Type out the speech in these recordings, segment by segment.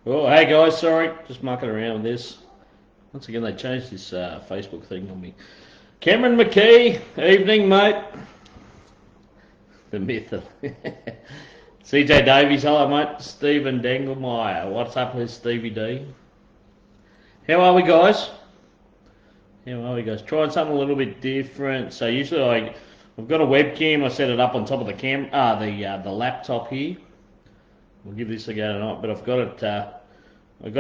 Oh, hey guys, sorry, just mucking around with this. Once again, they changed this Facebook thing on me. Cameron McKee, evening, mate. The myth of CJ Davies, hello, mate. Stephen Denglemeyer, what's up with Stevie D? How are we, guys? Trying something a little bit different. So usually I've got a webcam. I set it up on top of the laptop here. We'll give this a go tonight, but I've got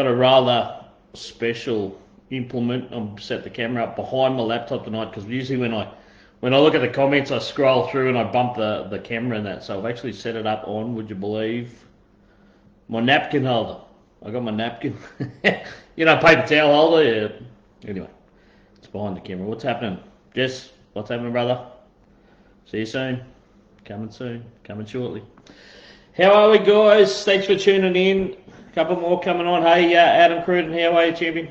a rather special implement. I've set the camera up behind my laptop tonight because usually when I look at the comments, I scroll through and I bump the camera and that. So I've actually set it up on, would you believe, my napkin holder. I got my napkin, paper towel holder. Yeah. Anyway, it's behind the camera. What's happening, Jess? What's happening, brother? See you soon. Coming shortly. How are we, guys? Thanks for tuning in. A couple more coming on. Hey, Adam Cruden, how are you, champion?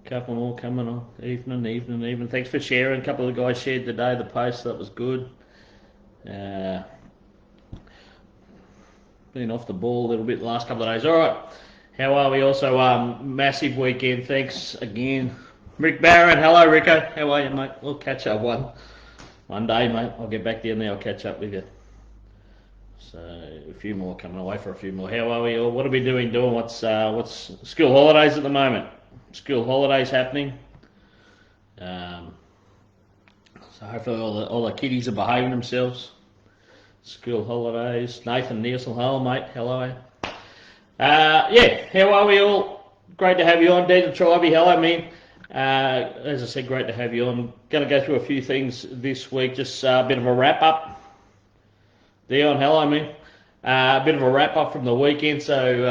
Couple more coming on. Evening. Thanks for sharing. A couple of guys shared today the post. That was good. Been off the ball a little bit the last couple of days. All right. How are we? Also, massive weekend. Thanks again. Rick Barron. Hello, Rico. How are you, mate? We'll catch up one day, mate. I'll get back there and I'll catch up with you. So a few more coming away for a few more. How are we all? What are we doing? What's school holidays at the moment? School holidays happening. So hopefully all the kiddies are behaving themselves. School holidays. Nathan Nielsen, hello mate. Hello. How are we all? Great to have you on. Daniel Tribey, hello man. As I said, great to have you on. Going to go through a few things this week. Just a bit of a wrap up. Dion, hello, man. A bit of a wrap up from the weekend. So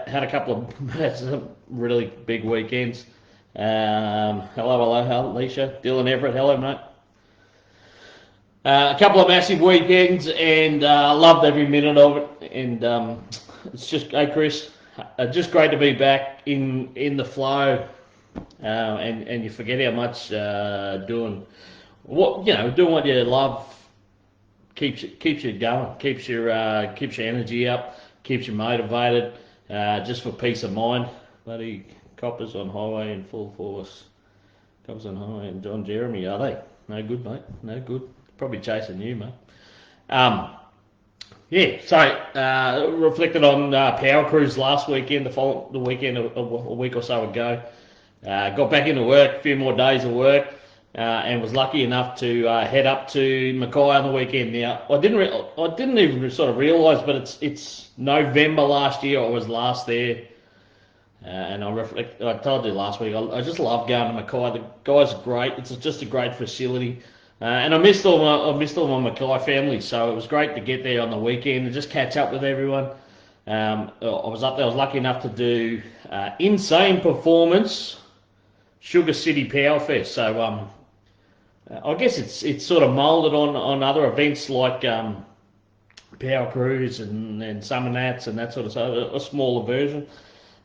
had a couple of really big weekends. Hello, Alicia. Dylan Everett, hello, mate. A couple of massive weekends, and loved every minute of it. And it's just, hey, Chris, just great to be back in the flow. And you forget how much doing what you love. Keeps you going, keeps your energy up, keeps you motivated, just for peace of mind. Bloody coppers on highway in full force. Coppers on highway and John Jeremy, are they? No good, mate. No good. Probably chasing you, mate. So reflected on Power Cruise last weekend, the weekend a week or so ago. Got back into work, a few more days of work. And was lucky enough to head up to Mackay on the weekend. Now, I didn't even sort of realise, but it's November last year I was last there, and I told you last week I just love going to Mackay. The guys are great. It's just a great facility, and I missed all my Mackay family. So it was great to get there on the weekend and just catch up with everyone. I was up there. I was lucky enough to do Insane Performance Sugar City Power Fest. So I guess it's sort of moulded on other events like Power Cruise and Summer Nats and that sort of stuff, a smaller version.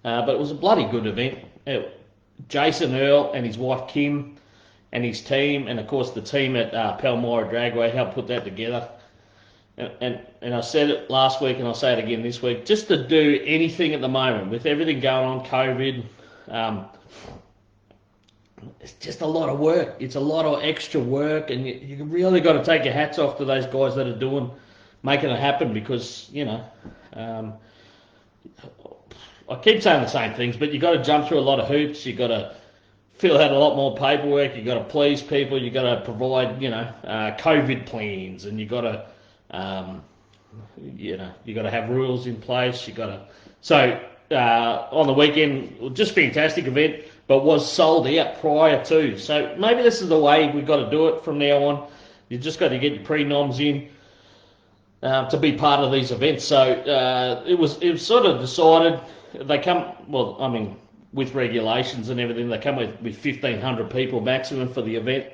But it was a bloody good event. Jason Earl and his wife Kim and his team, and of course the team at Palmyra Dragway helped put that together. And I said it last week and I'll say it again this week, just to do anything at the moment with everything going on, COVID, it's just a lot of work. It's a lot of extra work, and you really got to take your hats off to those guys that are making it happen, because, I keep saying the same things, but you got to jump through a lot of hoops. You got to fill out a lot more paperwork. You got to please people. You got to provide, COVID plans, and you got to, you got to have rules in place. You got to. So on the weekend, just fantastic event, but was sold out prior to. So maybe this is the way we've got to do it from now on. You just got to get your pre-noms in to be part of these events. So it was sort of decided they come. Well, I mean, with regulations and everything, they come with 1,500 people maximum for the event.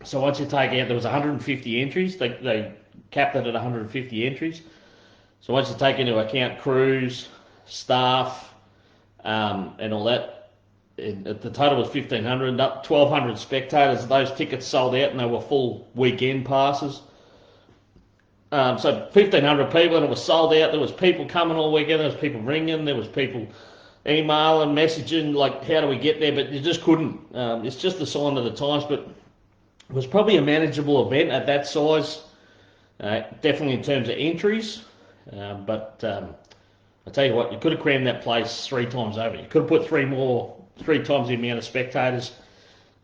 So once you take out, there was 150 entries. They capped it at 150 entries. So once you take into account crews, staff, and all that, the total was 1,500. 1,200 spectators. Those tickets sold out, and they were full weekend passes. So 1,500 people, and it was sold out. There was people coming all weekend. There was people ringing. There was people emailing, messaging, like, how do we get there? But you just couldn't. It's just the sign of the times. But it was probably a manageable event at that size, definitely in terms of entries. But I tell you what, you could have crammed that place 3 times over. You could have put 3 times the amount of spectators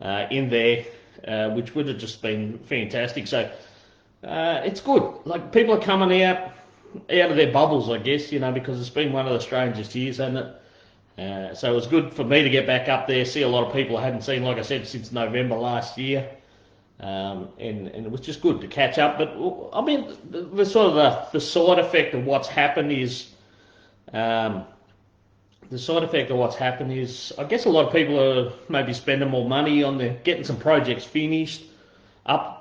in there, which would have just been fantastic. So it's good. Like, people are coming out of their bubbles, I guess, because it's been one of the strangest years, hasn't it? So it was good for me to get back up there, see a lot of people I hadn't seen, like I said, since November last year. And it was just good to catch up. But I mean, the sort of the side effect of what's happened is, I guess a lot of people are maybe spending more money on getting some projects finished,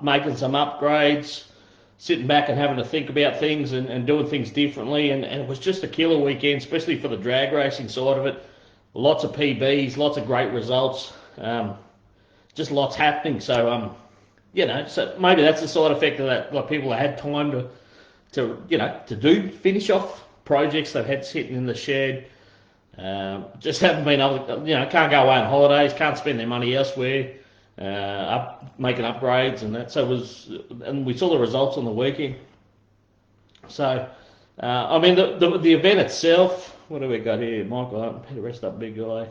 making some upgrades, sitting back and having to think about things and doing things differently. And it was just a killer weekend, especially for the drag racing side of it. Lots of PBs, lots of great results, just lots happening. So so maybe that's the side effect of that. Like, people had time to finish off projects they've had sitting in the shed. Just haven't been able to, can't go away on holidays, can't spend their money elsewhere, making upgrades and that. So and we saw the results on the weekend. So, I mean, the event itself, what do we got here? Michael, rest up, big guy.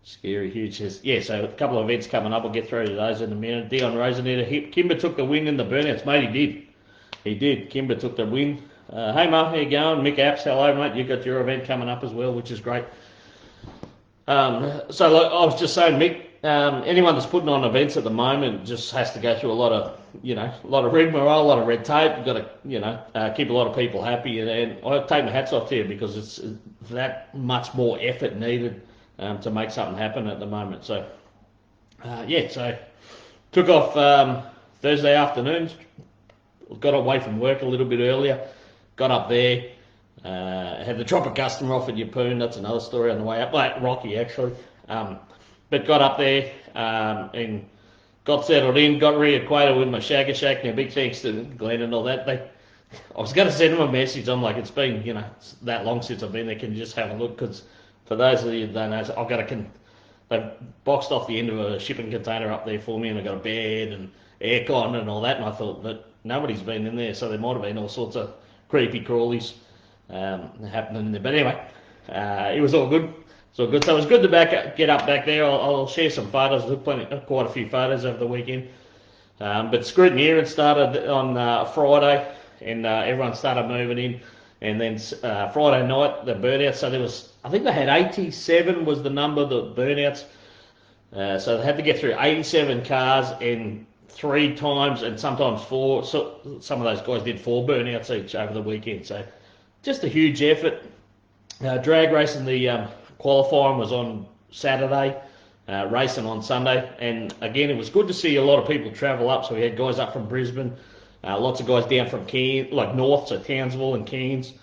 Scary, huge. Yeah, so a couple of events coming up. We'll get through to those in a minute. Dion Roseneder, Kimber took the win in the burnouts. Mate, he did. He did. Kimber took the win. Hey, Mark, how you going? Mick Apps, hello, mate. You've got your event coming up as well, which is great. So like, I was just saying, Mick, anyone that's putting on events at the moment just has to go through a lot of rigmarole, a lot of red tape. You've got to, keep a lot of people happy. And I take my hats off to you, because it's that much more effort needed to make something happen at the moment. So, so took off Thursday afternoon, got away from work a little bit earlier, got up there, had the Tropic customer off at Yeppoon. That's another story on the way up. Rocky, actually. But got up there and got settled in, got reacquainted with my Shagga Shack. Now, big thanks to Glenn and all that. I was going to send them a message. I'm like, it's been, it's that long since I've been there. Can you just have a look? Because for those of you that don't know, they've boxed off the end of a shipping container up there for me, and I've got a bed and aircon and all that. And I thought that nobody's been in there, so there might have been all sorts of creepy crawlies happening in there. But anyway, it was all good. So it was good to get up back there. I'll share some photos. I took quite a few photos over the weekend. But scrutineering started on Friday, and everyone started moving in. And then Friday night, the burnouts. So I think they had 87 was the number, the burnouts. So they had to get through 87 cars and 3 times, and sometimes 4. So some of those guys did 4 burnouts each over the weekend. So just a huge effort. Drag racing, the qualifying was on Saturday, racing on Sunday. And again, it was good to see a lot of people travel up. So we had guys up from Brisbane, lots of guys down from Cairns, like north, so Townsville and Cairns.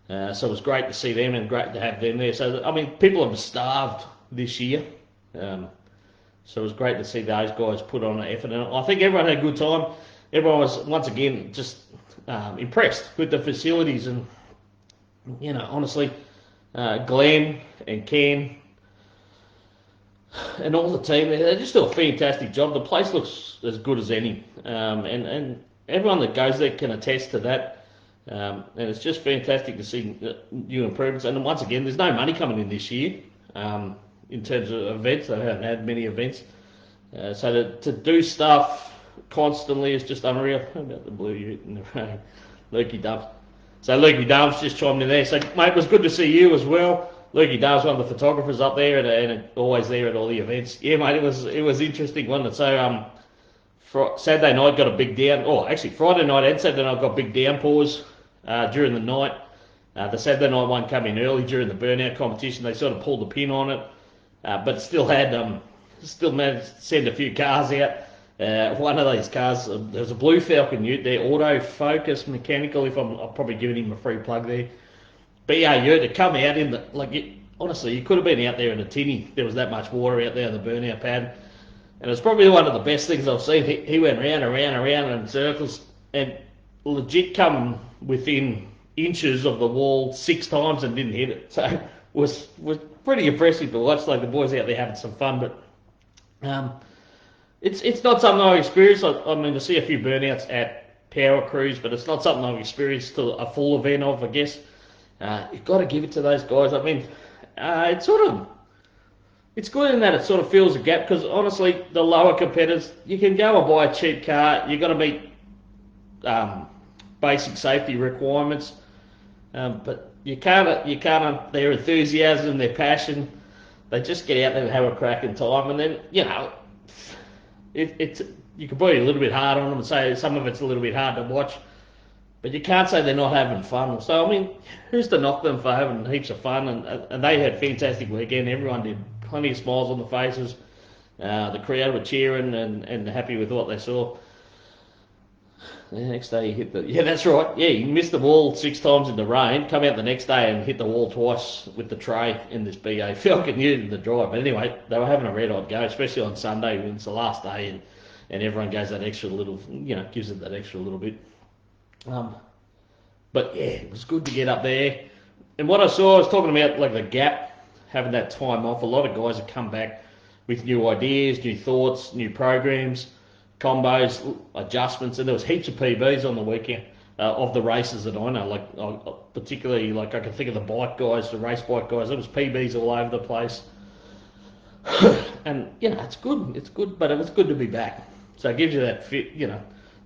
So it was great to see them and great to have them there. So, I mean, people have starved this year. So it was great to see those guys put on an effort. And I think everyone had a good time. Everyone was, once again, just impressed with the facilities. And, honestly, Glenn and Ken and all the team, they just do a fantastic job. The place looks as good as any. And everyone that goes there can attest to that. And it's just fantastic to see new improvements. And once again, there's no money coming in this year in terms of events. They haven't had many events. So to do stuff constantly is just unreal. How about the blue ute in the rain? Lukey Dubs. So Lukey Dubs just chimed in there. So, mate, it was good to see you as well. Lukey Dubs, one of the photographers up there and always there at all the events. Yeah, mate, it was interesting, wasn't it? So Saturday night got a big actually Friday night and Saturday night got big downpours during the night. The Saturday night one came in early during the burnout competition. They sort of pulled the pin on it, but still managed to send a few cars out. One of these cars, there was a Blue Falcon ute there, autofocus mechanical. I'm probably giving him a free plug there. BA ute to come out in honestly, you could have been out there in a tinny. There was that much water out there on the burnout pad. And it's probably one of the best things I've seen. He went round and round and round in circles. And legit come within inches of the wall 6 times and didn't hit it. So it was pretty impressive to watch. Like the boys out there having some fun, but it's not something I've experienced. I mean, to see a few burnouts at power crews, but it's not something I've experienced to a full event of. I guess you've got to give it to those guys. I mean, it's good in that it sort of fills a gap because honestly, the lower competitors, you can go and buy a cheap car. You've got to meet basic safety requirements, but you can't. Their enthusiasm, their passion, they just get out there and have a cracking time, and then it's you can be a little bit hard on them and say some of it's a little bit hard to watch, but you can't say they're not having fun. So I mean, who's to knock them for having heaps of fun? And they had a fantastic weekend. Everyone did plenty of smiles on the faces. The crowd were cheering and happy with what they saw. The next day you hit the... Yeah, that's right. Yeah, you missed the wall 6 times in the rain, come out the next day and hit the wall twice with the tray in this BA Falcon Ute in the drive. But anyway, they were having a red-hot go, especially on Sunday when it's the last day and everyone goes that extra little, gives it that extra little bit. But yeah, it was good to get up there. And what I saw, I was talking about like the gap, having that time off. A lot of guys have come back with new ideas, new thoughts, new programs, combos, adjustments, and there was heaps of PBs on the weekend of the races that I know. Particularly I can think of the bike guys, the race bike guys. There was PBs all over the place, and it's good, but it was good to be back. So it gives you that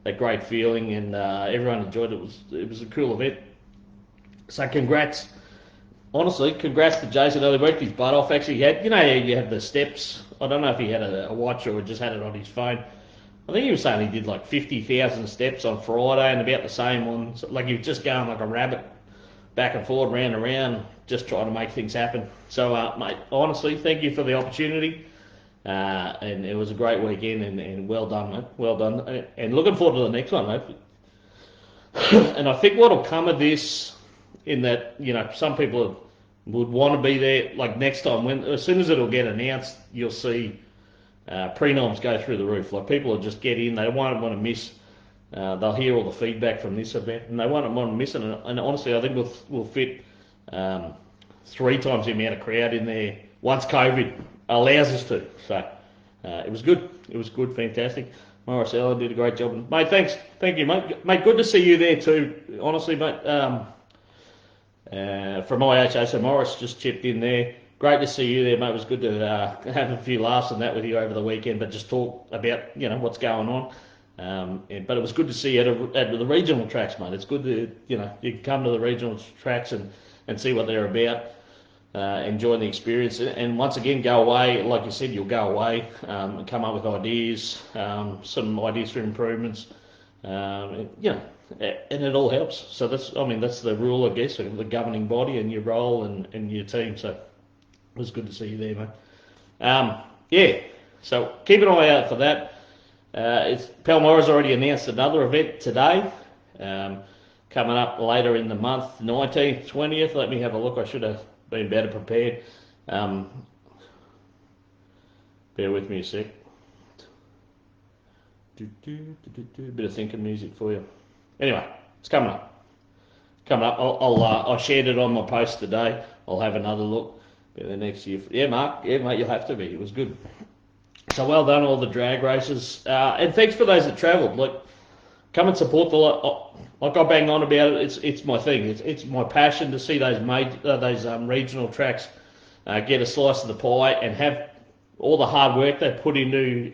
that great feeling, and everyone enjoyed it. It was a cool event. So congrats. Honestly, congrats to Jason. He worked his butt off. Actually, you had the steps. I don't know if he had a watch or just had it on his phone. I think he was saying he did like 50,000 steps on Friday and about the same on, like he was just going like a rabbit back and forward, round and round, just trying to make things happen. So, mate, honestly, thank you for the opportunity. And it was a great weekend and well done, mate. Well done. And looking forward to the next one, mate. And I think what'll come of this, in that, some people would want to be there, like next time, as soon as it'll get announced, you'll see pre-noms go through the roof. Like people will just get in, they won't want to miss. They'll hear all the feedback from this event, and they won't want to miss it. And honestly, I think we'll fit 3 times the amount of crowd in there once COVID allows us to. So it was good. It was good, fantastic. Morris Allen did a great job, mate. Thanks, thank you, mate. Mate, good to see you there too. Honestly, mate. From IHA, so Morris just chipped in there. Great to see you there, mate. It was good to have a few laughs and that with you over the weekend, but just talk about what's going on. But it was good to see you at the regional tracks, mate. It's good to you can come to the regional tracks and see what they're about, enjoy the experience, and once again go away. Like you said, you'll go away and come up with ideas, some ideas for improvements, and it all helps. So that's the rule, I guess, of the governing body and your role and your team. So it was good to see you there, mate. So keep an eye out for that. Palmyra's already announced another event today, coming up later in the month, 19th, 20th. Let me have a look. I should have been better prepared. Bear with me a sec. Bit of thinking music for you. Anyway, it's coming up. I shared it on my post today. I'll have another look. The next year. Yeah, Mark. Yeah, mate, you'll have to be. It was good. So well done, all the drag races. And thanks for those that travelled. Like, come and support the lot. Like I bang on about it. It's my thing. It's my passion to see those regional tracks get a slice of the pie and have all the hard work they put into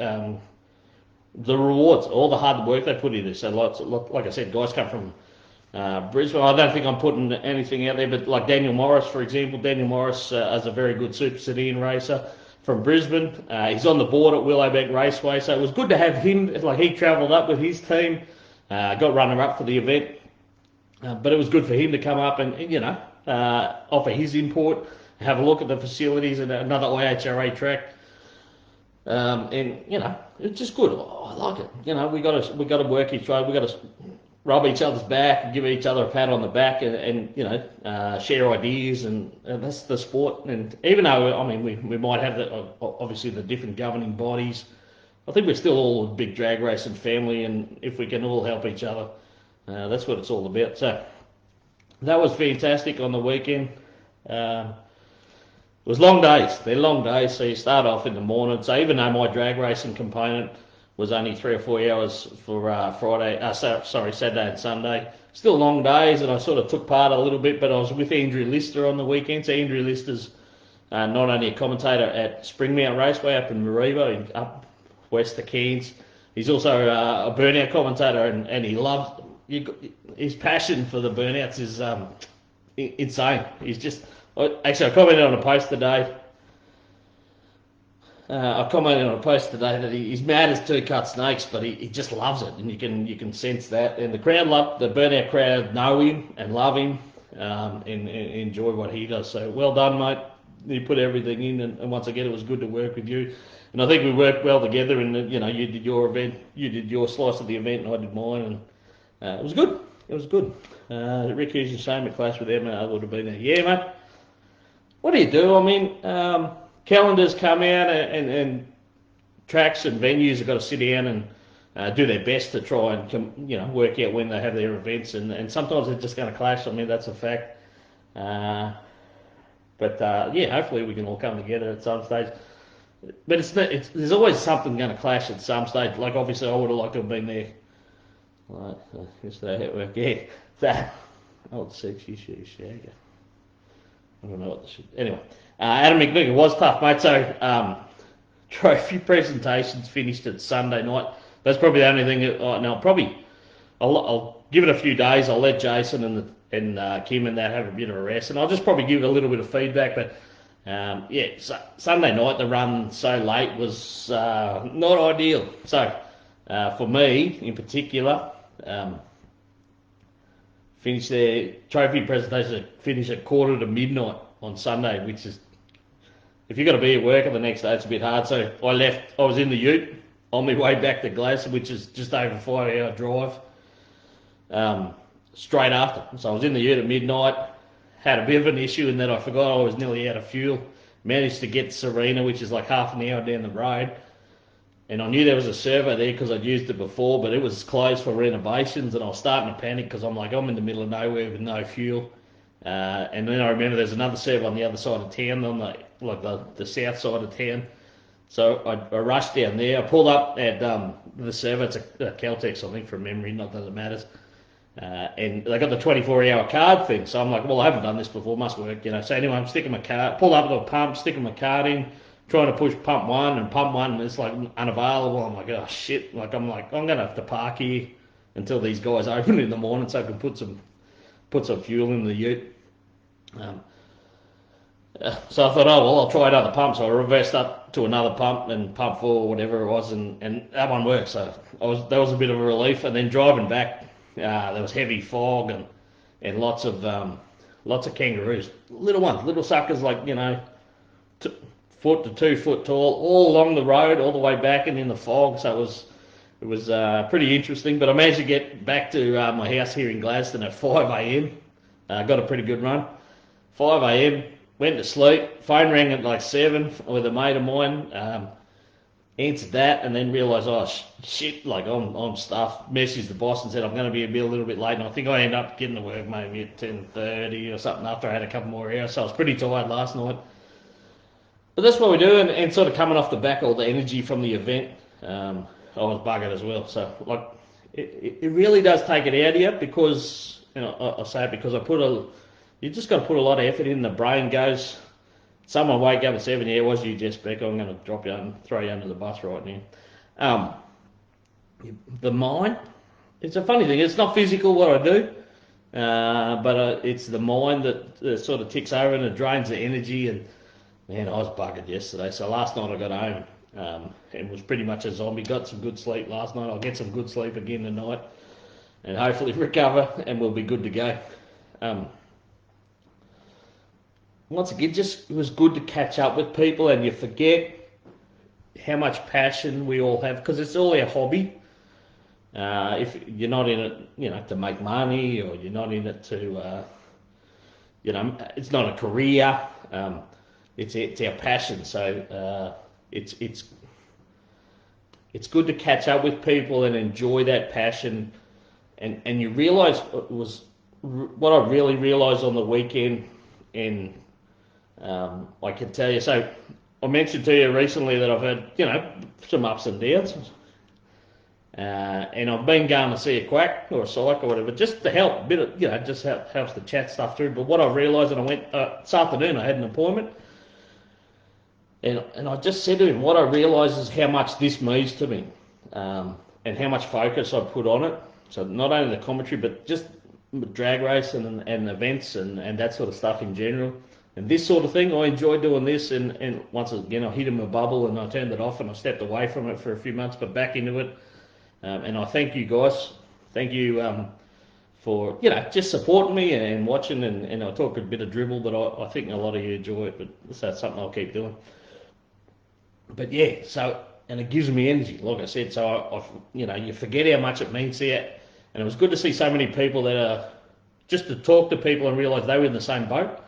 the rewards. All the hard work they put into. So like I said, guys come from Brisbane. I don't think I'm putting anything out there, but like Daniel Morris, for example. Daniel Morris is a very good super sedan racer from Brisbane. He's on the board at Willowbank Raceway, so it was good to have him. Like he travelled up with his team, got runner-up for the event, but it was good for him to come up and offer his input, have a look at the facilities and another IHRA track. It's just good. I like it. We got to work each other. We got to rub each other's back and give each other a pat on the back and share ideas, and that's the sport. And even though we might have obviously the different governing bodies, I think we're still all a big drag racing family, and if we can all help each other, That's what it's all about. So that was fantastic on the weekend. It was long days. They're long days, so you start off in the morning. So even though my drag racing component was only 3 or 4 hours for Saturday and Sunday, still long days, and I sort of took part a little bit, but I was with Andrew Lister on the weekend. So Andrew Lister's not only a commentator at Springmount Raceway up in Mareeba, up west of Cairns, he's also a burnout commentator, and he loves his passion for the burnouts is insane. He's just actually I commented on a post today. That he's mad as two cut snakes, but he just loves it, and you can sense that. And the burnout crowd know him and love him, and enjoy what he does. So well done, mate. You put everything in, and once again, it was good to work with you. And I think we worked well together. And you did your event, you did your slice of the event, and I did mine, and it was good. It was good. Rick Hughes and Shane McClash with Emma would have been there. Yeah, mate. What do you do? I mean, calendars come out, and tracks and venues have got to sit down and do their best to try and work out when they have their events, and sometimes they're just going to clash. I mean, that's a fact. But hopefully we can all come together at some stage. But there's always something going to clash at some stage. Like obviously I would have liked to have been there. Right, just that it worked. Yeah, that old sexy Shagga. I don't know what the shit. Anyway, Adam McNigan was tough, mate. So trophy presentations finished at Sunday night. That's probably the only thing. I'll give it a few days. I'll let Jason and Kim and that have a bit of a rest, and I'll just probably give it a little bit of feedback. But Sunday night the run so late was not ideal. So for me in particular, finished their trophy presentation finish at 1:45 on Sunday, which is, if you've got to be at work the next day, it's a bit hard. So I was in the ute on my way back to Glasgow, which is just over a 5-hour drive, straight after. So I was in the ute at midnight, had a bit of an issue in that I forgot I was nearly out of fuel. Managed to get Serena, which is like half an hour down the road. And I knew there was a servo there because I'd used it before, but it was closed for renovations, and I was starting to panic because I'm in the middle of nowhere with no fuel. And then I remember there's another servo on the other side of town, on the south side of town. So I rushed down there. I pulled up at the servo. It's a Caltex, I think, from memory, not that it matters. And they got the 24-hour card thing. So I'm like, well, I haven't done this before, must work, So anyway, I'm sticking my card, pulled up to a pump, sticking my card in, trying to push pump one, and it's like unavailable. I'm like, oh shit! I'm gonna have to park here until these guys open in the morning so I can put some fuel in the ute. So I thought, oh well, I'll try another pump. So I reversed up to another pump and pump 4 or whatever it was, and that one worked. So that was a bit of a relief. And then driving back, there was heavy fog and lots of kangaroos, little ones, little suckers, like 4 to 2 foot tall, all along the road, all the way back and in the fog. So it was pretty interesting. But I managed to get back to my house here in Gladstone at 5 a.m. Got a pretty good run. 5 a.m. Went to sleep. Phone rang at like 7 with a mate of mine. Answered that and then realised, oh shit, I'm stuffed. Messaged the boss and said I'm going to be a little bit late. And I think I ended up getting to work maybe at 10:30 or something after I had a couple more hours. So I was pretty tired last night. But that's what we do, and sort of coming off the back, all the energy from the event, I was buggered as well. So it really does take it out of you, because I say it because you just got to put a lot of effort in. The brain goes. Someone wake up at 7, yeah, it was you, Jess Beck. I'm going to drop you and throw you under the bus right now. The mind, it's a funny thing. It's not physical what I do, but it's the mind that sort of ticks over and it drains the energy. And man, I was buggered yesterday. So last night I got home and was pretty much a zombie. Got some good sleep last night. I'll get some good sleep again tonight and hopefully recover, and we'll be good to go. Once again, it was good to catch up with people, and you forget how much passion we all have, because it's all our hobby. If you're not in it, to make money, or you're not in it to, it's not a career. It's our passion. So it's good to catch up with people and enjoy that passion, and you realise it was what I really realised on the weekend, and I can tell you. So I mentioned to you recently that I've had, some ups and downs, and I've been going to see a quack or a psych or whatever, just to help, a bit of, just helps to chat stuff through. But what I realised, and I went this afternoon, I had an appointment, and I just said to him, what I realise is how much this means to me, and how much focus I put on it. So not only the commentary, but just drag race and events and that sort of stuff in general. And this sort of thing, I enjoy doing this, and once again I hit him a bubble and I turned it off and I stepped away from it for a few months, but back into it. And I thank you guys. Thank you for just supporting me and watching. And I talk a bit of dribble, but I think a lot of you enjoy it. But that's something I'll keep doing. But yeah, so, and it gives me energy, like I said. So you forget how much it means to you. And it was good to see so many people that are just to talk to people and realise they were in the same boat.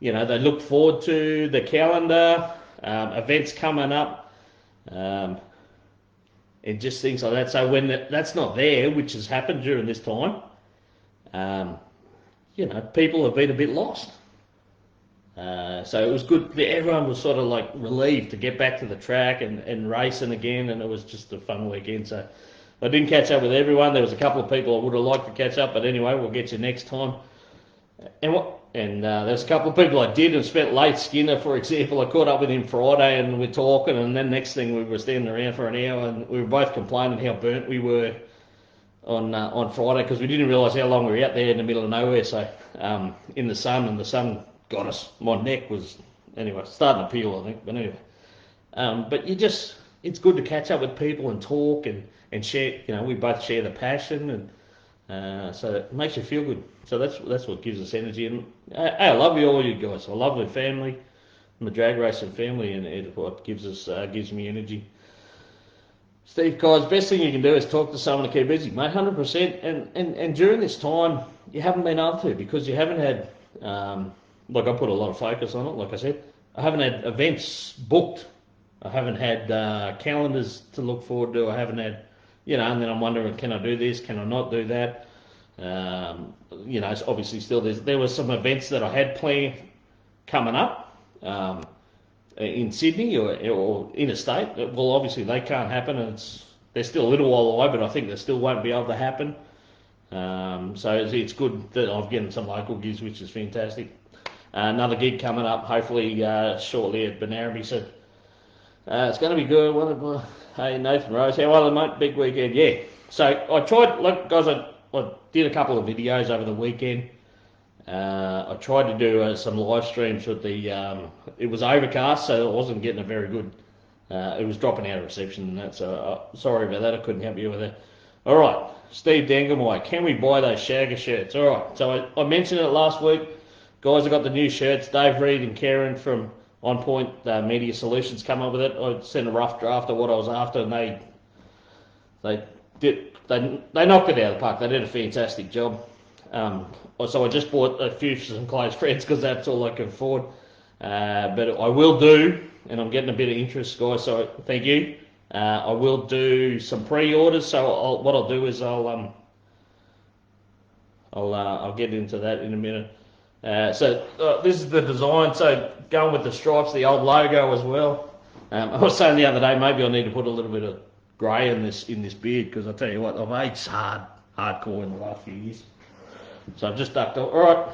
They look forward to the calendar, events coming up. And just things like that. So when that's not there, which has happened during this time, people have been a bit lost. So it was good. Everyone was sort of like relieved to get back to the track and racing again, and it was just a fun weekend. So I didn't catch up with everyone. There was a couple of people I would have liked to catch up, but anyway, we'll get you next time. And there's a couple of people I did and spent late. Skinner, for example, I caught up with him Friday and we're talking, and then next thing we were standing around for an hour and we were both complaining how burnt we were on Friday because we didn't realise how long we were out there in the middle of nowhere. So in the sun, and the sun got us. My neck was starting to peel, I think. But anyway, but it's good to catch up with people and talk and share. We both share the passion and. So it makes you feel good. So that's what gives us energy. And I love all you guys. I love the family, and the drag racing family, and it's what gives me energy. Steve Kai's best thing you can do is talk to someone to keep busy, mate. 100%. And during this time, you haven't been able to because you haven't had. I put a lot of focus on it. Like I said, I haven't had events booked. I haven't had calendars to look forward to. I haven't had. And then I'm wondering, can I do this? Can I not do that? Obviously still there were some events that I had planned coming up in Sydney or interstate. Well, obviously they can't happen, and they're still a little while away, but I think they still won't be able to happen. So it's good that I'm getting some local gigs, which is fantastic. Another gig coming up, hopefully shortly at Benaraby. So it's going to be good. Hey Nathan Rose, how are you, mate? Big weekend, yeah. So I tried, guys, I did a couple of videos over the weekend. I tried to do some live streams with it was overcast, so it wasn't getting a very good, it was dropping out of reception and that, so sorry about that, I couldn't help you with that. Alright, Steve Dangamai, can we buy those Shagga shirts? Alright, so I mentioned it last week. Guys, I got the new shirts. Dave Reed and Karen from On Point Media Solutions come up with it. I sent a rough draft of what I was after, and they knocked it out of the park. They did a fantastic job. So I just bought a few for some close friends because that's all I can afford. But I will do, and I'm getting a bit of interest, guys. So thank you. I will do some pre-orders. So what I'll do is I'll get into that in a minute. This is the design, so going with the stripes, the old logo as well. I was saying the other day, maybe I need to put a little bit of grey in this beard, because I tell you what, I've aged hardcore in the last few years. So I've just ducked off. Alright,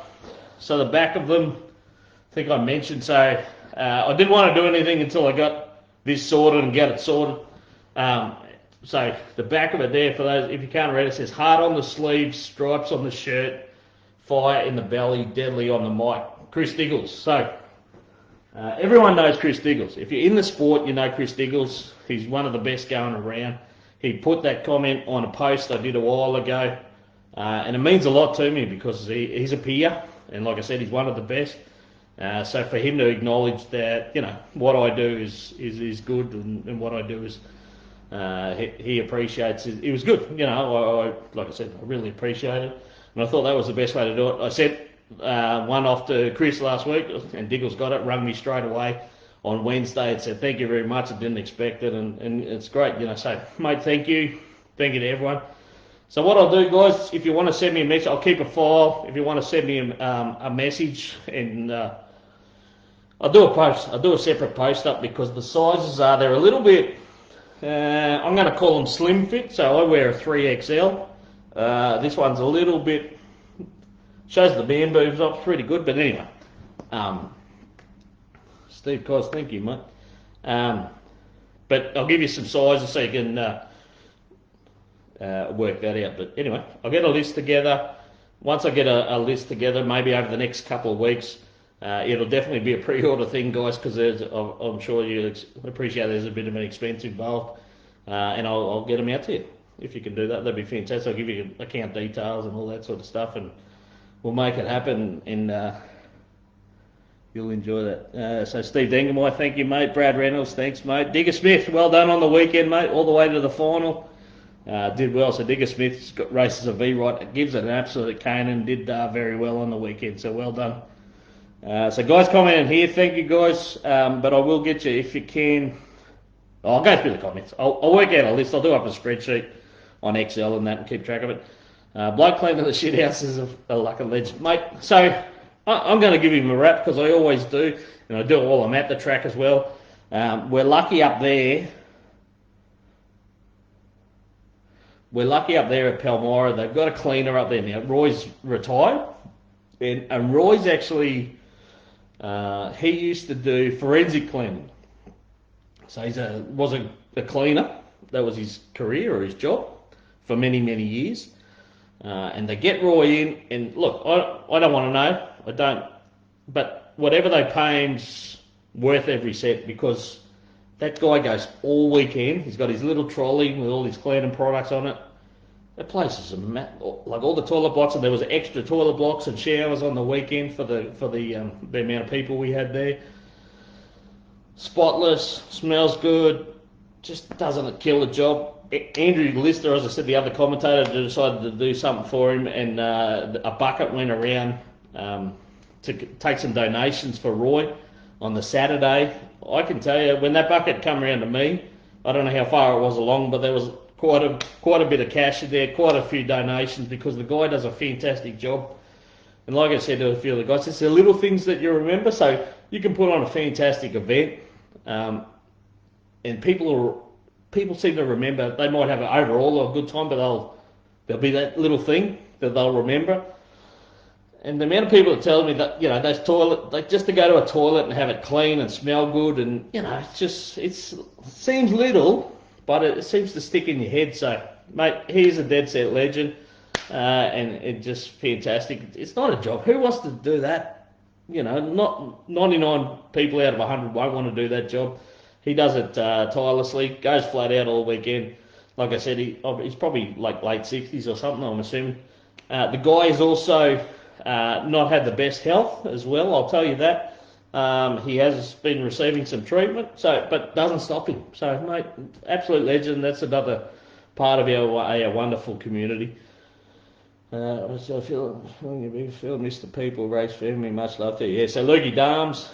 so the back of them, I think I mentioned, so I didn't want to do anything until I got this sorted and get it sorted. So the back of it there, for those, if you can't read it, says heart on the sleeves, stripes on the shirt, fire in the belly, deadly on the mic. Chris Diggles. So, everyone knows Chris Diggles. If you're in the sport, you know Chris Diggles. He's one of the best going around. He put that comment on a post I did a while ago, and it means a lot to me because he's a peer, and like I said, he's one of the best. So for him to acknowledge that, what I do is good, and what I do is, he appreciates it. It was good, like I said, I really appreciate it. And I thought that was the best way to do it. I sent one off to Chris last week, and Diggles got it, rung me straight away on Wednesday and said, thank you very much, I didn't expect it, and it's great, So, mate, thank you to everyone. So what I'll do, guys, if you want to send me a message, I'll keep a file. If you want to send me a message, and I'll do a post. I'll do a separate post up because the sizes are, they're a little bit, I'm going to call them slim fit. So I wear a 3XL. This one's a little bit, shows the man boobs off pretty good. But anyway, Steve Cos, thank you, mate. But I'll give you some sizes so you can work that out. But anyway, I'll get a list together. Once I get a list together, maybe over the next couple of weeks, it'll definitely be a pre-order thing, guys, because I'm sure you appreciate there's a bit of an expense involved, and I'll get them out to you. If you can do that, that'd be fantastic. I'll give you account details and all that sort of stuff, and we'll make it happen, and you'll enjoy that. So Steve Dengemeyer, thank you, mate. Brad Reynolds, thanks, mate. Digger Smith, well done on the weekend, mate, all the way to the final. Did well. So Digger Smith's got races a V right. It gives it an absolute cane and did very well on the weekend. So well done. So guys, comment in here. Thank you, guys. But I will get you if you can. I'll go through the comments. I'll work out a list. I'll do up a spreadsheet on Excel and that and keep track of it. Bloke cleaning the shit house is a lucky legend, mate. So I'm going to give him a rap because I always do, and I do it while I'm at the track as well. We're lucky up there. We're lucky up there at Palmyra. They've got a cleaner up there now. Roy's retired, and Roy's actually he used to do forensic cleaning. So he was a cleaner. That was his career or his job for many, many years. And they get Roy in, and look, I don't want to know. I don't. But whatever they pay him's worth every cent because that guy goes all weekend. He's got his little trolley with all his cleaning products on it. That place is like all the toilet blocks, and there was extra toilet blocks and showers on the weekend for the amount of people we had there. Spotless, smells good, just doesn't kill the job. Andrew Lister, as I said, the other commentator, decided to do something for him, and a bucket went around to take some donations for Roy on the Saturday. I can tell you, when that bucket come around to me, I don't know how far it was along, but there was quite a bit of cash in there, quite a few donations, because the guy does a fantastic job. And like I said to a few of the guys, it's the little things that you remember. So you can put on a fantastic event, and people seem to remember. They might have an overall a good time, but there'll be that little thing that they'll remember. And the amount of people that tell me that, you know, those toilet, like just to go to a toilet and have it clean and smell good, and you know, it seems little, but it seems to stick in your head. So, mate, he's a dead set legend, and it's just fantastic. It's not a job. Who wants to do that? You know, not 99 people out of 100 won't want to do that job. He does it tirelessly, goes flat out all weekend. Like I said, he's probably like late 60s or something, I'm assuming. The guy is also not had the best health as well, I'll tell you that. He has been receiving some treatment, but doesn't stop him. So, mate, absolute legend. That's another part of our wonderful community. I feel Mr. People, race family, much love to you. Yeah, so Lukey Darms,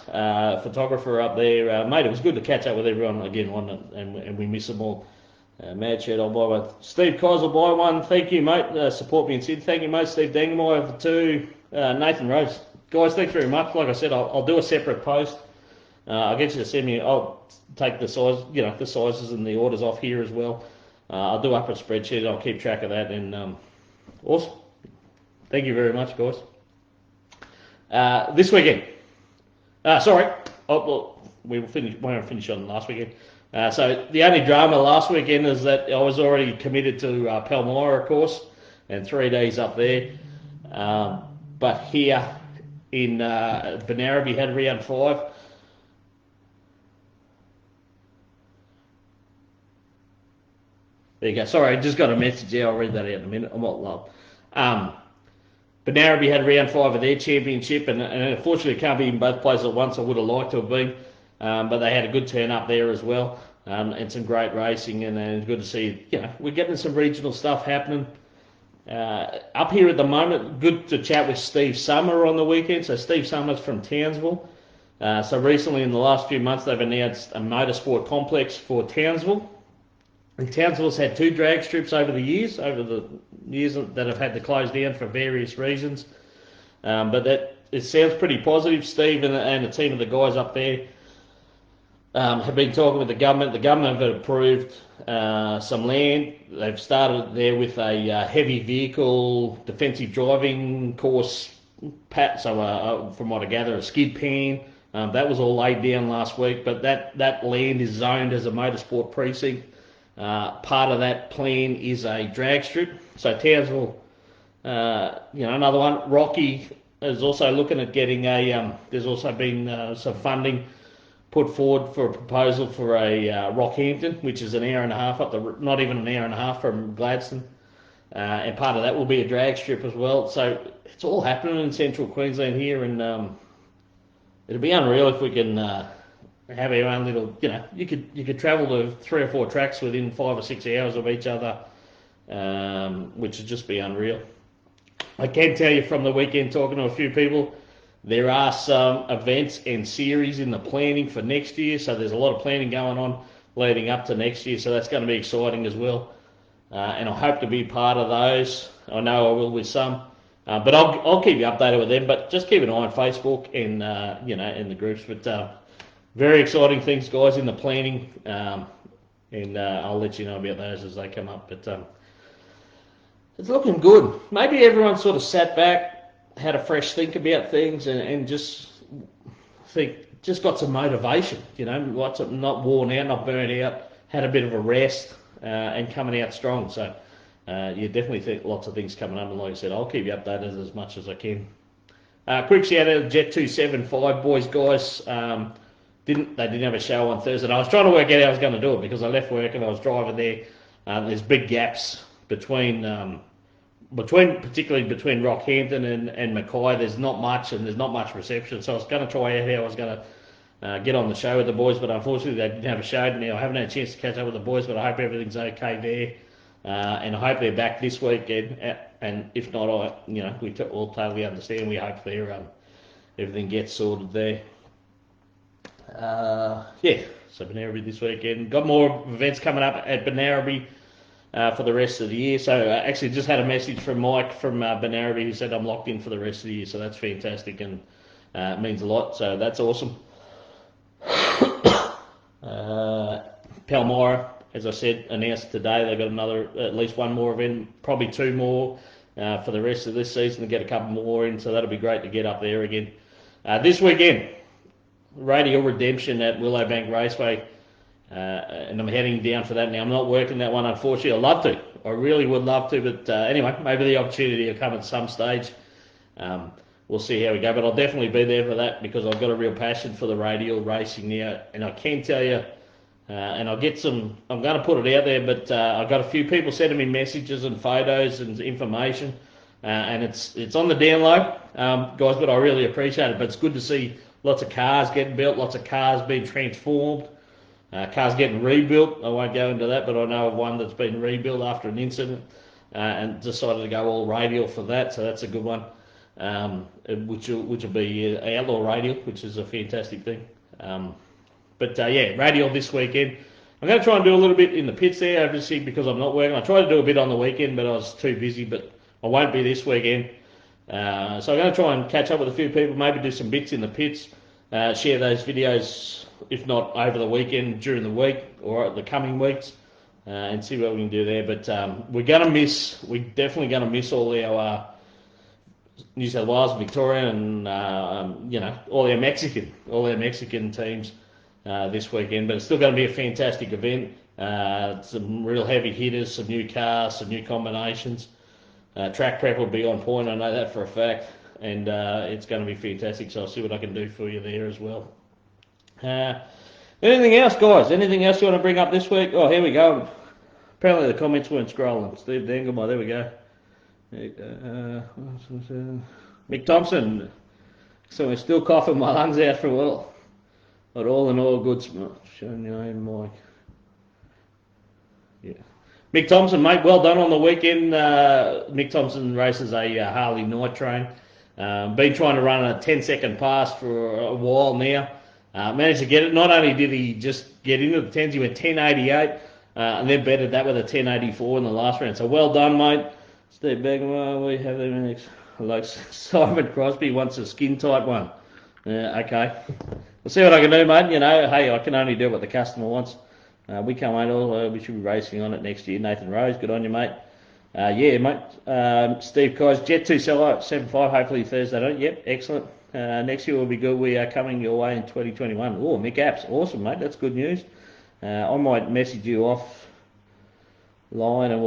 photographer up there. Mate, it was good to catch up with everyone again, and we miss them all. Mad Shed, I'll buy one. Steve Cos will buy one. Thank you, mate. Support me in Sid. Thank you, mate. Steve Dengemeyer for 2. Nathan Rose. Guys, thanks very much. Like I said, I'll do a separate post. I'll get you to send me. I'll take the size, the sizes and the orders off here as well. I'll do up a spreadsheet. I'll keep track of that. And awesome. Thank you very much, guys. This weekend. Sorry. We won't finish on last weekend. So the only drama last weekend is that I was already committed to Palmyra, of course, and 3 days up there. But here in Benarabi had round 5. There you go. Sorry, I just got a message there. I'll read that out in a minute. I'm not low. Benarabi had round 5 of their championship, and unfortunately can't be in both places at once. I would have liked to have been, but they had a good turn up there as well, and some great racing, and it's good to see. We're getting some regional stuff happening. Up here at the moment, good to chat with Steve Summer on the weekend. So Steve Summer's from Townsville. So recently in the last few months they've announced a motorsport complex for Townsville. And Townsville's had 2 drag strips over the years that have had to close down for various reasons. But that it sounds pretty positive. Steve and a team of the guys up there have been talking with the government. The government have approved some land. They've started there with a heavy vehicle defensive driving course, so from what I gather, a skid pan. That was all laid down last week, but that land is zoned as a motorsport precinct. Part of that plan is a drag strip. So Townsville, another one. Rocky is also looking at getting there's also been some funding put forward for a proposal for a Rockhampton, which is an hour and a half not even an hour and a half from Gladstone. And part of that will be a drag strip as well. So it's all happening in central Queensland here, and it'll be unreal if we can have our own little, you could travel to 3 or 4 tracks within 5 or 6 hours of each other, which would just be unreal. I can tell you from the weekend, talking to a few people, there are some events and series in the planning for next year, so there's a lot of planning going on leading up to next year, so that's going to be exciting as well. And I hope to be part of those. I know I will with some, but I'll keep you updated with them. But just keep an eye on Facebook and in the groups. But very exciting things, guys, in the planning, and I'll let you know about those as they come up. But it's looking good. Maybe everyone sort of sat back, had a fresh think about things, and just got some motivation. Not worn out, not burnt out, had a bit of a rest, and coming out strong. So you definitely think lots of things coming up, and like I said, I'll keep you updated as much as I can. Quick shout out to Jet 275 boys, guys. They didn't have a show on Thursday. And I was trying to work out how I was going to do it because I left work and I was driving there. There's big gaps particularly between Rockhampton and Mackay. There's not much, and there's not much reception. So I was going to try out how I was going to get on the show with the boys, but unfortunately they didn't have a show. Now I haven't had a chance to catch up with the boys, but I hope everything's okay there, and I hope they're back this weekend. And if not, we all totally understand. We hope everything gets sorted there. So Benarabi this weekend. Got more events coming up at Benarabi for the rest of the year. So actually just had a message from Mike from Benarabi who said I'm locked in for the rest of the year. So that's fantastic and means a lot. So that's awesome. Palmyra, as I said, announced today they've got at least one more event, probably 2 more for the rest of this season to get a couple more in. So that'll be great to get up there again. This weekend, Radial Redemption at Willowbank Raceway, and I'm heading down for that now. I'm not working that one, unfortunately. I'd love to. I really would love to, but anyway, maybe the opportunity will come at some stage. We'll see how we go, but I'll definitely be there for that because I've got a real passion for the radial racing now, and I can tell you, and I'm going to put it out there, but I've got a few people sending me messages and photos and information, and it's on the down low, guys, but I really appreciate it. But it's good to see lots of cars getting built, lots of cars being transformed, cars getting rebuilt. I won't go into that, but I know of one that's been rebuilt after an incident and decided to go all radial for that, so that's a good one, which will be outlaw radial, which is a fantastic thing. But radial this weekend. I'm going to try and do a little bit in the pits there, obviously, because I'm not working. I tried to do a bit on the weekend, but I was too busy, but I won't be this weekend. So I'm going to try and catch up with a few people, maybe do some bits in the pits, share those videos, if not over the weekend, during the week or the coming weeks, and see what we can do there. But we're definitely going to miss all our New South Wales, Victorian, and all our Mexican teams this weekend. But it's still going to be a fantastic event. Some real heavy hitters, some new cars, some new combinations. Track prep will be on point, I know that for a fact, and it's going to be fantastic, so I'll see what I can do for you there as well. Anything else, guys? Anything else you want to bring up this week? Oh, here we go. Apparently the comments weren't scrolling. Steve Danglema, there we go. Mick Thompson, so we're still coughing my lungs out for a while. But all in all, good. Showing your name, Mike. Yeah. Mick Thompson, mate, well done on the weekend. Mick Thompson races a Harley night train. Been trying to run a 10-second pass for a while now. Managed to get it. Not only did he just get into the 10s, he went 10.88. and then betted that with a 1084 in the last round. So well done, mate. Steve Beckham, we have them next. Like Simon Crosby wants a skin tight one. Yeah, okay. We'll see what I can do, mate. You know, hey, I can only do what the customer wants. We can't wait. We should be racing on it next year. Nathan Rose, good on you, mate. Yeah, mate. Steve Kai's Jet 2 Seller 7.5, hopefully Thursday night. Yep, excellent. Next year will be good. We are coming your way in 2021. Oh, Mick Apps, awesome, mate. That's good news. I might message you offline and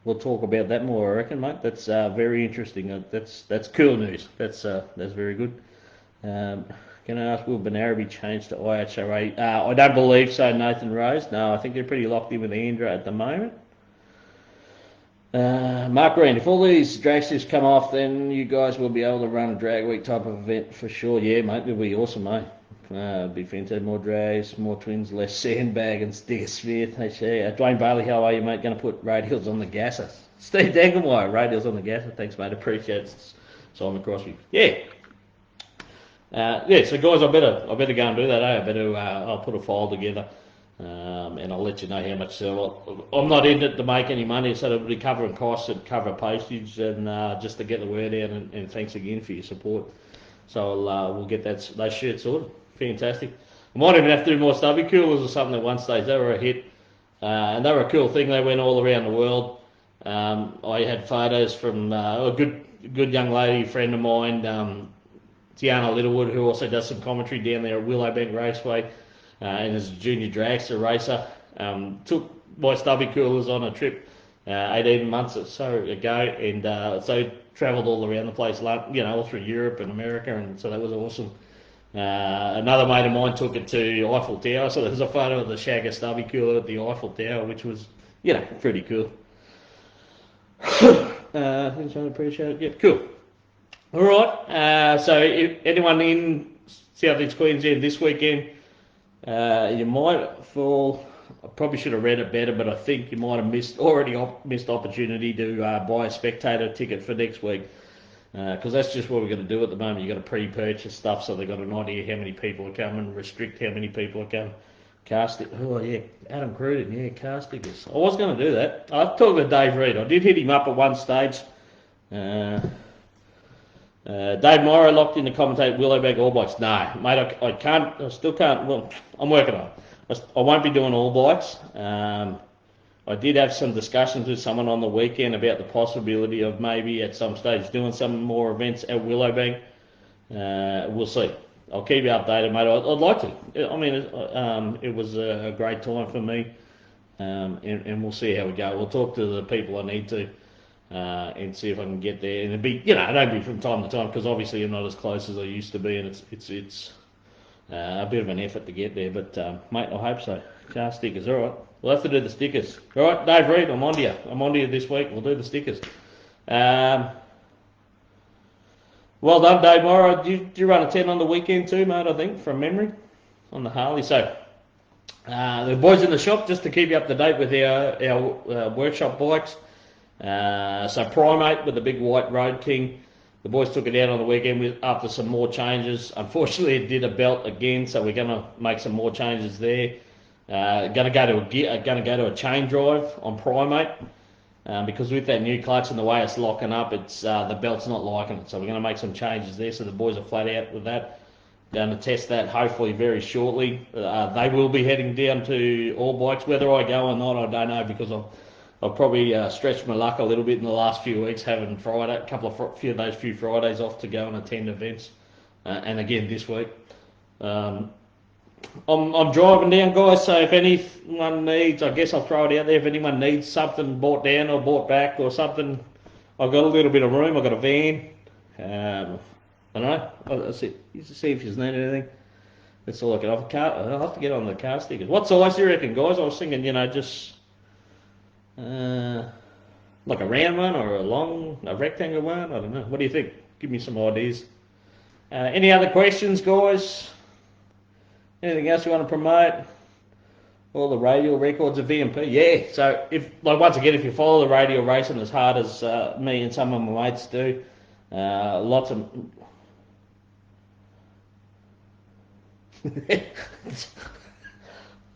we'll talk about that more. I reckon, mate. That's very interesting. That's cool news. That's very good. Can I ask, will Benara be changed to IHRA? I don't believe so, Nathan Rose. No, I think they're pretty locked in with Andra at the moment. Mark Green, if all these drag shifts come off, then you guys will be able to run a drag week type of event for sure. Yeah, mate, it'll be awesome, mate. It'll be fantastic. More drags, more twins, less sandbag and Steve Smith. Dwayne Bailey, how are you, mate? Going to put radials on the gasser. Steve Dangelmeyer, radials on the gasser. Thanks, mate. Appreciate it. Simon Crosby. Yeah. So guys, I better go and do that. I'll put a file together, and I'll let you know how much. I'm not in it to make any money, so it'll be covering costs and cover postage, and just to get the word out. And thanks again for your support. So we'll get those shirts sorted. Fantastic. I might even have to do more stubby coolers or something at one stage. They were a hit, and they were a cool thing. They went all around the world. I had photos from a good young lady, friend of mine. Tiana Littlewood, who also does some commentary down there at Willowbank Raceway, and is a junior dragster racer, took my stubby coolers on a trip 18 months or so ago, and so travelled all around the place, all through Europe and America, and so that was awesome. Another mate of mine took it to Eiffel Tower, so there's a photo of the Shagga stubby cooler at the Eiffel Tower, which was, pretty cool. Thanks, I appreciate it. Yeah, cool. All right, so if anyone in South East Queensland this weekend, you might fall. I probably should have read it better, but I think you might have missed opportunity to buy a spectator ticket for next week, because that's just what we're going to do at the moment. You've got to pre-purchase stuff, so they've got an idea how many people are coming, restrict how many people are coming. Car stickers. Oh yeah, Adam Cruden. Yeah, car stickers. I was going to do that. I've talked about Dave Reed. I did hit him up at one stage. Dave Morrow locked in the commentate Willowbank All Bikes. No, mate, I can't. I still can't. Well, I'm working on it. I won't be doing all bikes. I did have some discussions with someone on the weekend about the possibility of maybe at some stage doing some more events at Willowbank. We'll see. I'll keep you updated, mate. I'd like to. I mean, it was a great time for me, and we'll see how we go. We'll talk to the people I need to. And see if I can get there. And it'd be, it'd be from time to time, because obviously I'm not as close as I used to be, and it's a bit of an effort to get there. But mate, I hope so. Car stickers, all right. We'll have to do the stickers. All right, Dave Reed, I'm on to you. I'm on to you this week. We'll do the stickers. Well done, Dave Morrow. Did you run a 10 on the weekend too, mate? I think from memory on the Harley. So the boys in the shop, just to keep you up to date with our workshop bikes. So Primate with the big white Road King, the boys took it out on the weekend after some more changes. Unfortunately, it did a belt again, so we're going to make some more changes there. Going to go to a chain drive on Primate, because with that new clutch and the way it's locking up, it's the belt's not liking it. So we're going to make some changes there. So the boys are flat out with that. Going to test that hopefully very shortly. They will be heading down to All Bikes. Whether I go or not, I don't know, because I've probably stretched my luck a little bit in the last few weeks, having few of those Fridays off to go and attend events, and again this week. I'm driving down, guys, so if anyone needs, I guess I'll throw it out there, if anyone needs something bought down or bought back or something, I've got a little bit of room, I've got a van. I don't know, I'll see if you need anything. That's all I can offer. I'll have to get on the car stickers. What size do you reckon, guys? I was thinking, just like a round one or a rectangle one. I don't know. What do you think? Give me some ideas. Any other questions, guys? Anything else you want to promote? All the radial records of VMP. Yeah. So once again, if you follow the radial racing as hard as me and some of my mates do, lots of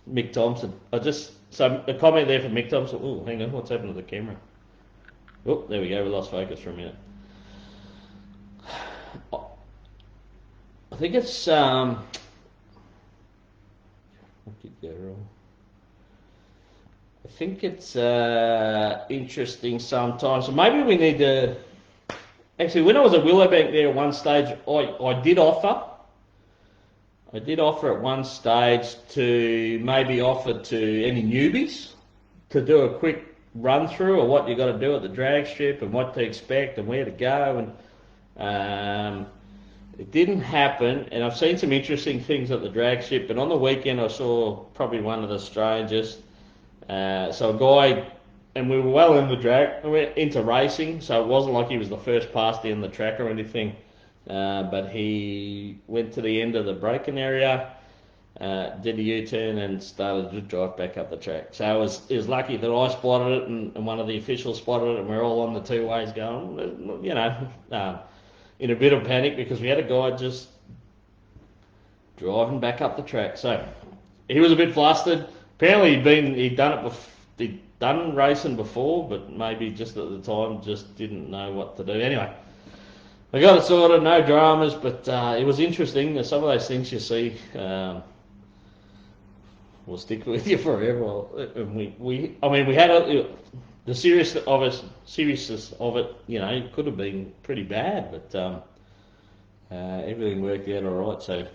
Mick Thompson. I just So a comment there from Mick Thompson. Oh, hang on, what's happened to the camera? Oh, there we go. We lost focus for a minute. I think it's I think it's interesting sometimes. So maybe we need to. Actually, when I was at Willowbank there at one stage, I did offer. I did offer at one stage to maybe offer to any newbies to do a quick run through of what you got to do at the drag strip and what to expect and where to go, and it didn't happen. And I've seen some interesting things at the drag strip, but on the weekend I saw probably one of the strangest. So a guy, and we were well in the drag, we were into racing, so it wasn't like he was the first pass down the track or anything. But he went to the end of the braking area, did a U-turn and started to drive back up the track. So it was lucky that I spotted it and one of the officials spotted it, and we're all on the two ways going, in a bit of panic because we had a guy just driving back up the track. So he was a bit flustered. Apparently he'd done racing before, but maybe just at the time just didn't know what to do. Anyway, I got it sorted, no dramas, but it was interesting. Some of those things you see will stick with you forever. And we had the seriousness of it, it could have been pretty bad, but everything worked out all right. So it's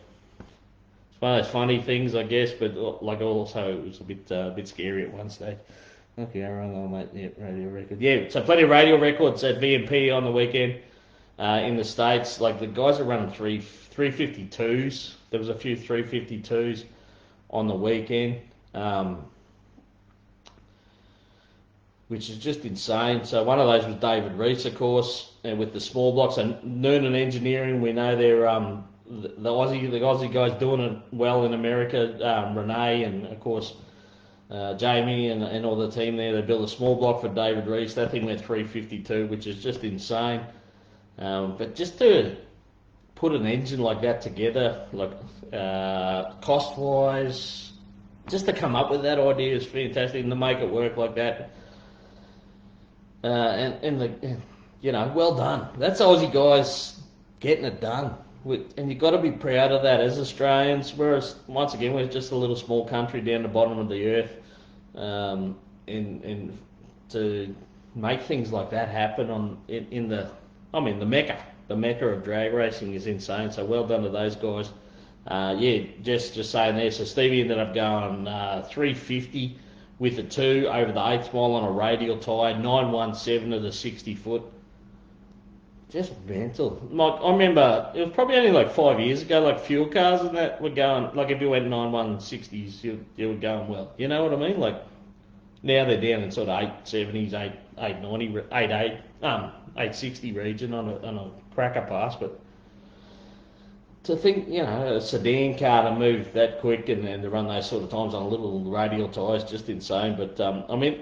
one of those funny things, I guess, but also it was a bit scary at one stage. Okay, wrong, mate. Yeah, radio record. Yeah, so plenty of radio records at VMP on the weekend. In the States, like the guys are running 352s. There was a few 352s on the weekend, which is just insane. So one of those was David Reese, of course, and with the small blocks. And Noonan Engineering, we know they're the Aussie guys doing it well in America. Renee and of course Jamie and all the team there. They built a small block for David Reese. That thing went 352, which is just insane. But just to put an engine like that together, cost-wise, just to come up with that idea is fantastic, and to make it work like that, well done. That's Aussie guys getting it done, and you've got to be proud of that as Australians. Whereas once again, we're just a little small country down the bottom of the earth, and to make things like that happen the Mecca of drag racing is insane. So well done to those guys. Just saying there. So Stevie ended up going 350 with the 2 over the 8th mile on a radial tyre, 917 of the 60 foot. Just mental. I remember it was probably only 5 years ago. Fuel cars and that were going. If you went 9160s, you were going well. You know what I mean? Now they're down in sort of 870s, 890, 860 region on a cracker pass, but to think, a sedan car to move that quick and to run those sort of times on a little radial tyres, just insane. But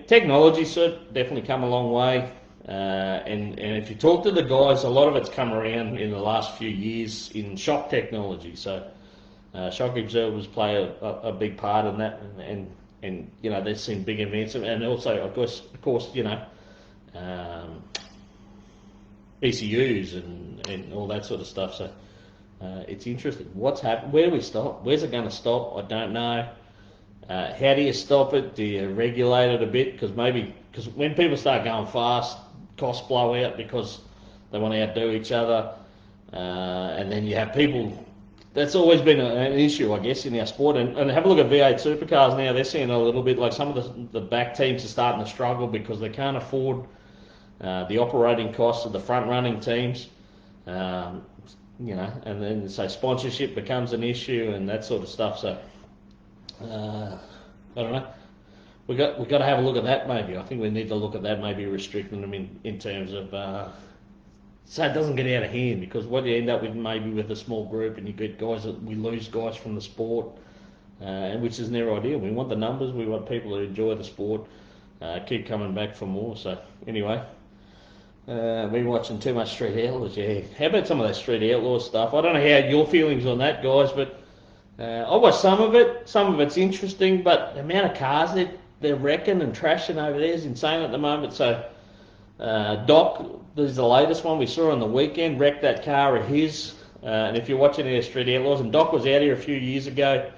technology's definitely come a long way, and if you talk to the guys, a lot of it's come around in the last few years in shock technology. So shock absorbers play a big part in that, and they've seen big events, and also of course ECUs and all that sort of stuff. So it's interesting. What's happened? Where do we stop? Where's it going to stop? I don't know. How do you stop it? Do you regulate it a bit? Because when people start going fast, costs blow out because they want to outdo each other, and then you have people. That's always been an issue, I guess, in our sport. And have a look at V8 supercars now. They're seeing a little bit some of the back teams are starting to struggle because they can't afford the operating costs of the front-running teams. And then so sponsorship becomes an issue and that sort of stuff. So I don't know. We got to have a look at that maybe. I think we need to look at that, maybe restricting them in terms of so it doesn't get out of hand, because what you end up with maybe with a small group and you get guys we lose guys from the sport, and which is never ideal. We want the numbers, we want people to enjoy the sport, keep coming back for more. So anyway, been watching too much Street Outlaws. Yeah, how about some of that Street Outlaws stuff? I don't know how your feelings on that, guys, but I watched some of it. Some of it's interesting, but the amount of cars they're wrecking and trashing over there is insane at the moment. So Doc, this is the latest one we saw on the weekend, wrecked that car of his. And if you're watching Air Street Outlaws, and Doc was out here a few years ago,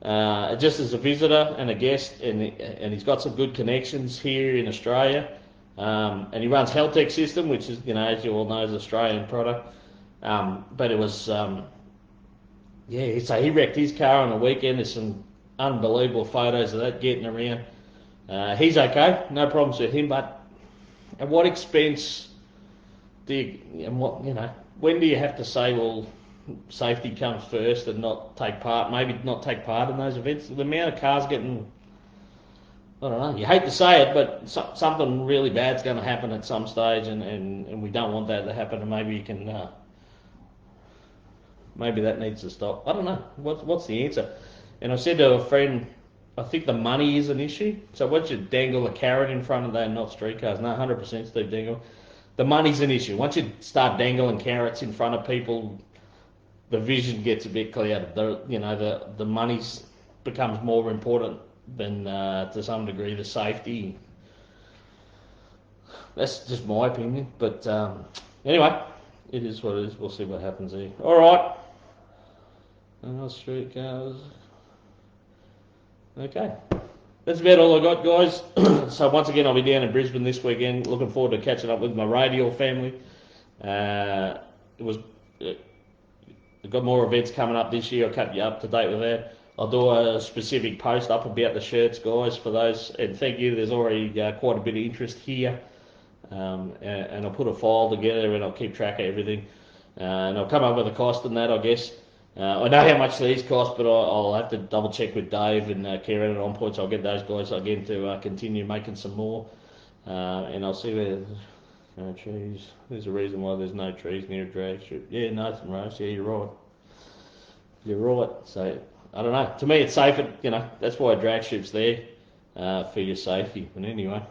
just as a visitor and a guest, and he's got some good connections here in Australia. And he runs Heltec System, which is, as you all know, is an Australian product. But it was, so he wrecked his car on the weekend. There's some unbelievable photos of that getting around. He's okay, no problems with him, but at what expense when do you have to say, well, safety comes first and not take part in those events? The amount of cars getting, I don't know, you hate to say it, but something really bad's going to happen at some stage, and we don't want that to happen, and maybe you can, maybe that needs to stop. I don't know, what's the answer? And I said to a friend, I think the money is an issue. So once you dangle a carrot in front of that, not streetcars, no, 100% Steve Dangle, the money's an issue. Once you start dangling carrots in front of people, the vision gets a bit clouded. The money becomes more important than, to some degree, the safety. That's just my opinion. But anyway, it is what it is. We'll see what happens here. All right. Streetcars. Okay. That's about all I got, guys. So once again, I'll be down in Brisbane this weekend. Looking forward to catching up with my radial family. I've got more events coming up this year. I'll keep you up to date with that. I'll do a specific post up about the shirts, guys, for those. And thank you. There's already quite a bit of interest here. And I'll put a file together and I'll keep track of everything. And I'll come up with a cost on that, I guess. I know how much these cost, but I'll have to double check with Dave and Kieran at On Point, so I'll get those guys again to continue making some more. And I'll see where there's no trees. There's a reason why there's no trees near a drag strip. Yeah, Nathan Rose, yeah, you're right. You're right. So, I don't know. To me, it's safer, that's why a drag strip's there, for your safety. But anyway,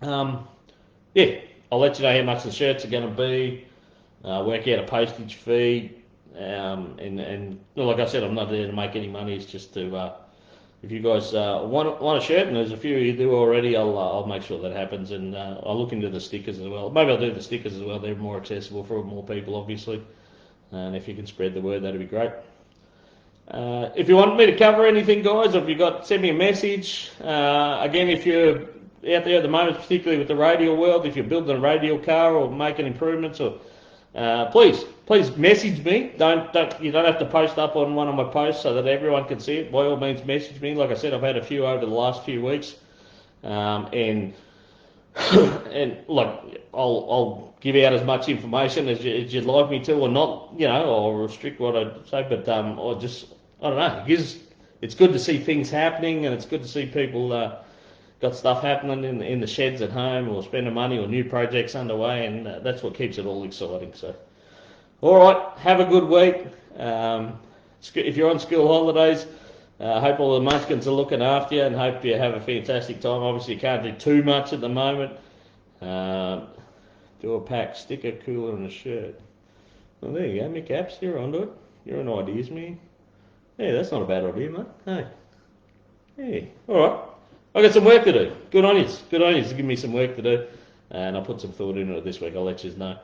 I'll let you know how much the shirts are going to be, work out a postage fee. And like I said, I'm not there to make any money. It's just to, if you guys want a shirt, and there's a few you do already, I'll make sure that happens, and I'll look into the stickers as well. Maybe I'll do the stickers as well. They're more accessible for more people, obviously. And if you can spread the word, that'd be great. If you want me to cover anything, guys, or if you send me a message. Again, if you're out there at the moment, particularly with the radial world, if you're building a radial car or making improvements, or please message me. You don't have to post up on one of my posts so that everyone can see it. By all means, message me. Like I said, I've had a few over the last few weeks, and like I'll give out as much information as you'd like me to, or not. I'll restrict what I say, but I don't know. It's good to see things happening, and it's good to see people got stuff happening in the sheds at home, or spending money, or new projects underway, and that's what keeps it all exciting. So, all right, have a good week. If you're on school holidays, hope all the munchkins are looking after you, and hope you have a fantastic time. Obviously, you can't do too much at the moment. Do a pack, sticker, cooler, and a shirt. Well, there you go, Mick Apps, you're onto it. You're an ideas man. Yeah, that's not a bad idea, mate. Hey. Hey, all right. I've got some work to do. Good on you to give me some work to do. And I'll put some thought into it this week. I'll let you know.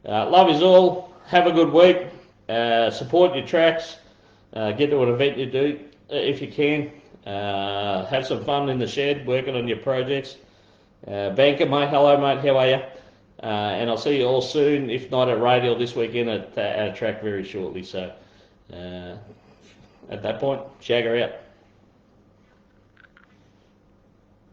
Love yous all. Have a good week. Support your tracks. Get to an event you do if you can. Have some fun in the shed working on your projects. Banker, mate. Hello, mate. How are you? And I'll see you all soon. If not at Radial this weekend, at a track very shortly. So at that point, Shagga out.